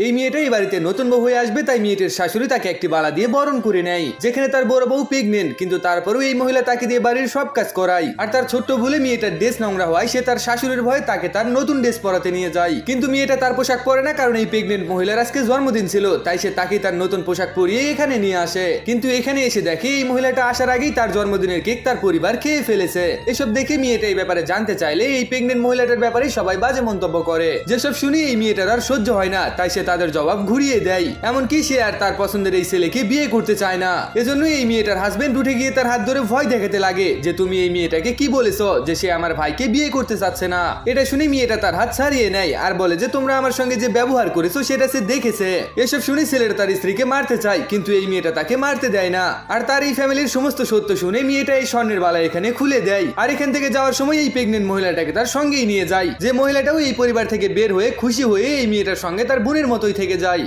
এই মেয়েটা এই বাড়িতে নতুন বউ হয়ে আসবে, তাই মেয়েটার শাশুড়ি তাকে একটি বালা দিয়ে বরণ করে নেয়, যেখানে তার বড় বউ প্রেগনেন্ট, কিন্তু তারপরেও এই মহিলা তাকে দিয়ে বাড়ির সব কাজ করায়। আর তার ছোট্ট ভুলে মেয়েটার ড্রেস নোংরা হওয়ায় সে তার শাশুড়ির ভয়ে তাকে তার নতুন ড্রেস পরাতে নিয়ে যায়। কিন্তু মেয়েটা তার পোশাক পরে না, কারণ এই প্রেগনেন্ট মহিলার আজকে জন্মদিন ছিল, তাই সে তাকে তার নতুন পোশাক পরিয়ে এখানে নিয়ে আসে। কিন্তু এখানে এসে দেখে এই মহিলাটা আসার আগেই তার জন্মদিনের কেক তার পরিবার খেয়ে ফেলেছে। এসব দেখে মেয়েটা এই ব্যাপারে জানতে চাইলে এই প্রেগনেন্ট মহিলাটার ব্যাপারে সবাই বাজে মন্তব্য করে, যেসব শুনে এই মেয়েটার আর সহ্য হয় না, তাই সে তাদের জবাব ঘুরিয়ে দেয়। এমনকি সে আর তার পছন্দের এই ছেলেকে বিয়ে করতে চায় না। এজন্য এই মেয়েটার হাজবেন্ড উঠে গিয়ে তার হাত ধরে ভয় দেখাতে লাগে যে তুমি এই মেয়েটাকে কি বলেছো যে সে আমার ভাইকে বিয়ে করতে চাচ্ছে না। এটা শুনে মেয়েটা তার হাত ছাড়িয়ে নেয় আর বলে যে তোমরা আমার সঙ্গে যে ব্যবহার করেছো সেটা সে দেখেছে। এসব শুনে ছেলেটা তার স্ত্রীকে মারতে চায়, কিন্তু এই মেয়েটা তাকে মারতে দেয় না। আর তার এই ফ্যামিলির সমস্ত সত্য শুনে মেয়েটা এই স্বর্ণের বালা এখানে খুলে দেয়। আর এখান থেকে যাওয়ার সময় এই প্রেগনেন্ট মহিলাটাকে তার সঙ্গেই নিয়ে যায়, যে মহিলাটাও এই পরিবার থেকে বের হয়ে খুশি হয়ে এই মেয়েটার সঙ্গে তার বোনের মতোই থেকে যায়।